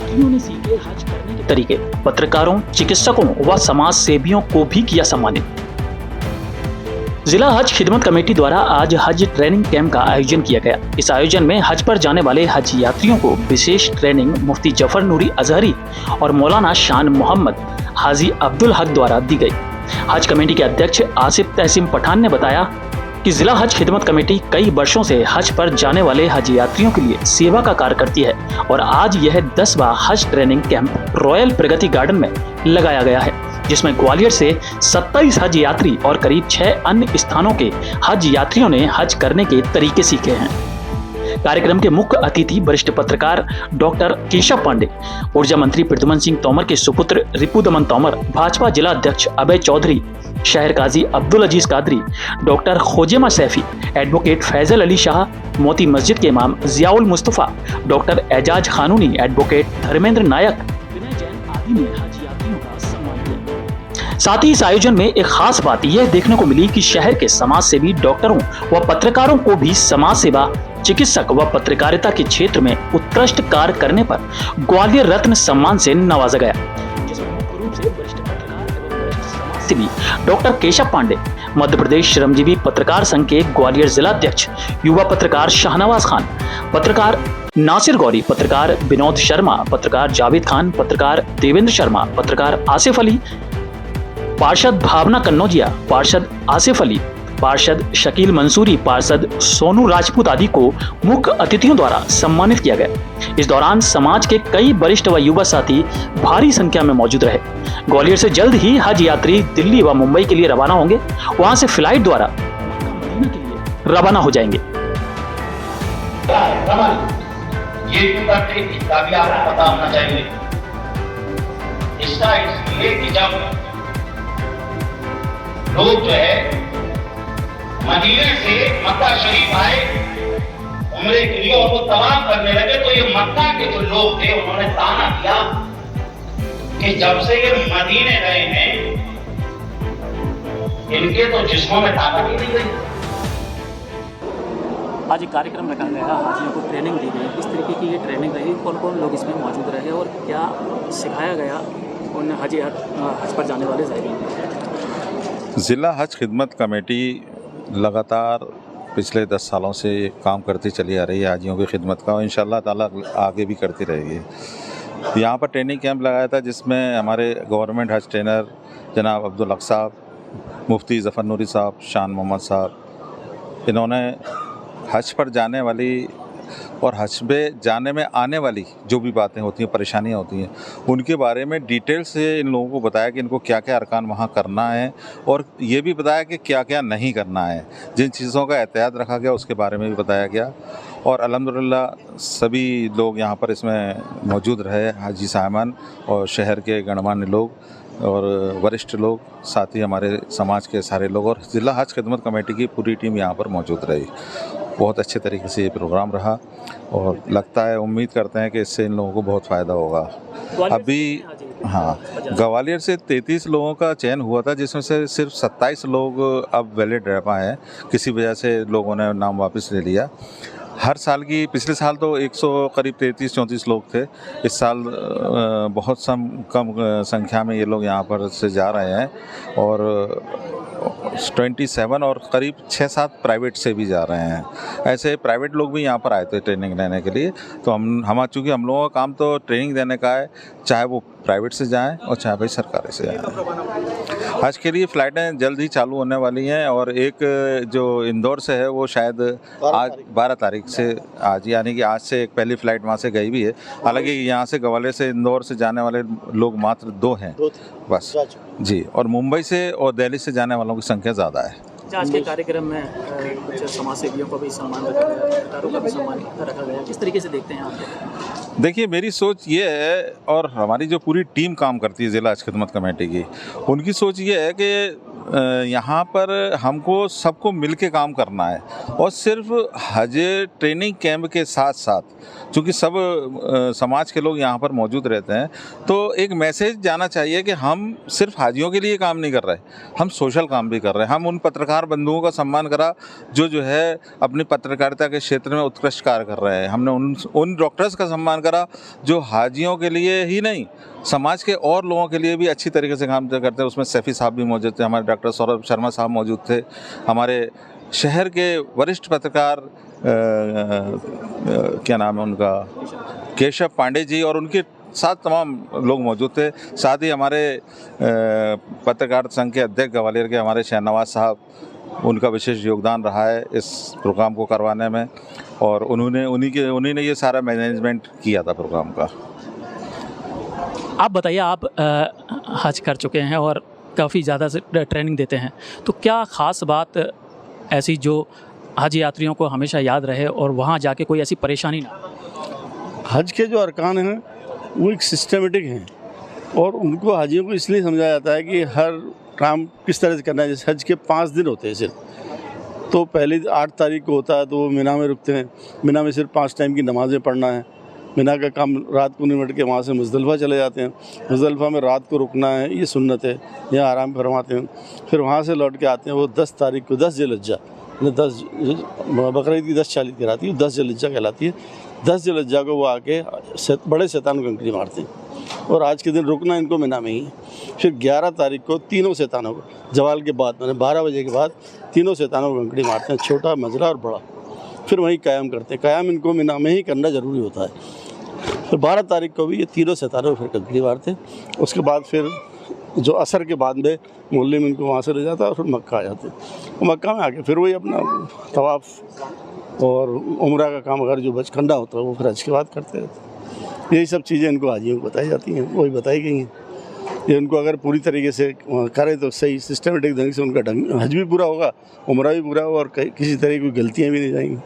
यात्रियों ने सीखे हज करने के तरीके, पत्रकारों, चिकित्सकों व समाज सेवियों को भी किया सम्मानित। जिला हज खिदमत कमेटी द्वारा आज हज ट्रेनिंग कैंप का आयोजन किया गया। इस आयोजन में हज पर जाने वाले हज यात्रियों को विशेष ट्रेनिंग मुफ्ती जफर नूरी अजहरी और मौलाना शान मोहम्मद हाजी अब्दुल हक द्वारा दी गई। हज कमेटी के अध्यक्ष आसिफ तहसीम पठान ने बताया कि जिला हज खिदमत कमेटी कई वर्षों से हज पर जाने वाले हज यात्रियों के लिए सेवा का कार्य करती है और आज यह 10वां हज ट्रेनिंग कैंप रॉयल प्रगति गार्डन में लगाया गया है, जिसमें ग्वालियर से 27 हज यात्री और करीब 6 अन्य स्थानों के हज यात्रियों ने हज करने के तरीके सीखे हैं। कार्यक्रम के मुख्य अतिथि वरिष्ठ पत्रकार डॉक्टर केशव पांडे, ऊर्जा मंत्री प्रद्युमन सिंह तोमर के सुपुत्र रिपुदमन तोमर, भाजपा जिला अध्यक्ष अभय चौधरी, शहर काजी अब्दुल अजीज कादरी, डॉक्टर खोजेमा सैफी, एडवोकेट फैजल अली शाह, मोती मस्जिद के इमाम जियाउल मुस्तफा, डॉक्टर एजाज खानूनी, एडवोकेट धर्मेंद्र नायक, विनय जैन आदि ने हज यात्रियों का सम्मान किया। साथ ही इस आयोजन में एक खास बात यह देखने को मिली कि शहर के समाज सेवी डॉक्टरों व पत्रकारों को भी समाज सेवा, चिकित्सक व पत्रकारिता के क्षेत्र में उत्कृष्ट कार्य करने पर ग्वालियर रत्न सम्मान से नवाजा गया, जिसमें मुख्य रूप से वरिष्ठ पत्रकार एवं वरिष्ठ समाज सेवी डॉक्टर केशव पांडे, मध्य प्रदेश श्रमजीवी पत्रकार संघ के ग्वालियर जिला अध्यक्ष, युवा पत्रकार शाहनवाज खान, पत्रकार नासिर गौरी, पत्रकार विनोद शर्मा, पत्रकार जावेद खान, पत्रकार देवेंद्र शर्मा, पत्रकार आसिफ अली, पार्षद भावना कन्नौजिया, पार्षद आसिफ अली, पार्षद शकील मंसूरी, पार्षद सोनू राजपूत आदि को मुख्य अतिथियों द्वारा सम्मानित किया गया। इस दौरान समाज के कई वरिष्ठ व युवा साथी भारी संख्या में मौजूद रहे। ग्वालियर से जल्द ही हज यात्री दिल्ली व मुंबई के लिए रवाना होंगे, वहां से फ्लाइट द्वारा मदीना के लिए रवाना हो जाएंगे। ये इसका भी आपको पता होना चाहिए। इसका इसलिए कि जब लोग जो है मदीने से मक्का शरीफ आए उम्रे के लिए और वो तवाफ करने लगे, तो ये मक्का के जो लोग थे उन्होंने ताना दिया कि जब से ये मदीने गए हैं इनके तो जिस्मों में ताकत ही नहीं गई। आज एक कार्यक्रम रखा गया, हाजियों को ट्रेनिंग दी गई। किस तरीके की ये ट्रेनिंग रही, कौन कौन लोग इसमें मौजूद रहे और क्या सिखाया गया उन हज पर जाने वाले ज़ायरीन? ज़िला हज खिदमत कमेटी लगातार पिछले 10 सालों से काम करती चली आ रही है हाजियों की खिदमत का, और इंशाअल्लाह ताला आगे भी करती रहेगी। यहाँ पर ट्रेनिंग कैंप लगाया था जिसमें हमारे गवर्नमेंट हज ट्रेनर जनाब अब्दुल हक साहब, मुफ्ती जफर नूरी साहब, शान मोहम्मद साहब, इन्होंने हज पर जाने वाली और हज पे जाने में आने वाली जो भी बातें होती हैं, परेशानियां होती हैं, उनके बारे में डिटेल से इन लोगों को बताया कि इनको क्या क्या अरकान वहाँ करना है और ये भी बताया कि क्या क्या नहीं करना है। जिन चीज़ों का एहतियात रखा गया उसके बारे में भी बताया गया और अल्हम्दुलिल्लाह सभी लोग यहाँ पर इसमें मौजूद रहे, हाजी साहबान और शहर के गणमान्य लोग और वरिष्ठ लोग, साथ ही हमारे समाज के सारे लोग और ज़िला हज खिदमत कमेटी की पूरी टीम यहाँ पर मौजूद रही। बहुत अच्छे तरीके से ये प्रोग्राम रहा और लगता है, उम्मीद करते हैं कि इससे इन लोगों को बहुत फ़ायदा होगा। अभी हाँ, ग्वालियर से 33 लोगों का चयन हुआ था जिसमें से सिर्फ 27 लोग अब वैलिड रह पाए हैं, किसी वजह से लोगों ने नाम वापस ले लिया। हर साल की, पिछले साल तो 100 करीब 33-34 लोग थे, इस साल बहुत कम संख्या में ये लोग यहाँ पर से जा रहे हैं और 27 और करीब 6-7 प्राइवेट से भी जा रहे हैं। ऐसे प्राइवेट लोग भी यहाँ पर आए थे ट्रेनिंग लेने के लिए। तो हम चूँकि हम लोगों का काम तो ट्रेनिंग देने का है, चाहे वो प्राइवेट से जाएं और चाहे भाई सरकारी से जाएं। आज के लिए फ़्लाइटें जल्द ही चालू होने वाली हैं और एक जो इंदौर से है वो शायद आज 12 तारीख से, आज यानी कि आज से एक पहली फ़्लाइट वहाँ से गई भी है। हालांकि यहाँ से ग्वालियर से इंदौर से जाने वाले लोग मात्र 2 हैं बस जी, और मुंबई से और दिल्ली से जाने वालों की संख्या ज़्यादा है। आज के कार्यक्रम में कुछ समाज सेवियों को भी सम्मान रखा गया, पत्रकारों का भी सम्मान रखा गया, किस तरीके से देखते हैं आप? देखिए, मेरी सोच ये है और हमारी जो पूरी टीम काम करती है ज़िला हज खिदमत कमेटी की, उनकी सोच ये है कि यहाँ पर हमको सबको मिल के काम करना है और सिर्फ हज ट्रेनिंग कैंप के साथ साथ, चूँकि सब समाज के लोग यहाँ पर मौजूद रहते हैं, तो एक मैसेज जाना चाहिए कि हम सिर्फ हाजियों के लिए काम नहीं कर रहे, हम सोशल काम भी कर रहे हैं। हम उन पत्रकार बंधुओं का सम्मान करा जो है अपनी पत्रकारिता के क्षेत्र में उत्कृष्ट कार्य कर रहे हैं। हमने उन डॉक्टर्स का सम्मान करा जो हाजियों के लिए ही नहीं समाज के और लोगों के लिए भी अच्छी तरीके से काम करते हैं। उसमें सैफी साहब भी मौजूद थे, हमारे डॉक्टर सौरभ शर्मा साहब मौजूद थे, हमारे शहर के वरिष्ठ पत्रकार क्या नाम है उनका, केशव पांडे जी, और उनके साथ तमाम लोग मौजूद थे। साथ ही हमारे पत्रकार संघ के अध्यक्ष ग्वालियर के हमारे शहनवाज साहब, उनका विशेष योगदान रहा है इस प्रोग्राम को करवाने में, और उन्हीं ने ये सारा मैनेजमेंट किया था प्रोग्राम का। आप बताइए, आप हज कर चुके हैं और काफ़ी ज़्यादा से ट्रेनिंग देते हैं, तो क्या ख़ास बात ऐसी जो हज यात्रियों को हमेशा याद रहे और वहाँ जाके कोई ऐसी परेशानी ना? हज के जो अरकान हैं वो एक सिस्टमेटिक हैं और उनको हाजियों को इसलिए समझाया जाता है कि हर काम किस तरह से करना है। जैसे हज के 5 दिन होते हैं सिर्फ, तो पहली 8 तारीख को होता है तो वो मिना में रुकते हैं। मिना में सिर्फ 5 टाइम की नमाज़ें पढ़ना है। मिना का काम रात को निमट के वहाँ से मुज़दलिफ़ा चले जाते हैं। मुज़दलिफ़ा में रात को रुकना है, ये सुन्नत है, यहाँ आराम फरमाते हैं। फिर वहाँ से लौट के आते हैं वो 10 तारीख को 10 ज़िलहिज्जा, 10 बकरीद की 10 चालीस कहलाती है, 10 ज़िलहिज्जा कहलाती है। 10 ज़िलहिज्जा को वो आके बड़े शैतान को कंकड़ी मारते हैं और आज के दिन रुकना इनको मिना में ही है। फिर 11 तारीख को तीनों शैतानों को जवाल के बाद, मैंने 12 बजे के बाद तीनों शैतानों को कंकड़ी मारते हैं, छोटा, मझला और बड़ा। फिर वहीं क़याम करते हैं। क़याम इनको मिना में ही करना ज़रूरी होता है। फिर 12 तारीख को भी ये तीनों शैतानों को फिर कंकड़ी मारते हैं। उसके बाद फिर जो असर के बाद में मोहल्ले में इनको वहाँ से ले जाता है और फिर मक्का आ जाते हैं। मक्का में आके फिर वही अपना तवाफ़ और उम्रा का काम अगर जो बचकंडा होता है वो फिर हज के बाद करते रहते हैं। यही सब चीज़ें इनको हाजियों को बताई जाती हैं, वही बताई गई हैं। ये उनको अगर पूरी तरीके से करें तो सही सिस्टमेटिक ढंग से उनका हज भी पूरा होगा, उम्रा भी पूरा होगा और किसी तरह की गलतियाँ भी नहीं जाएंगी।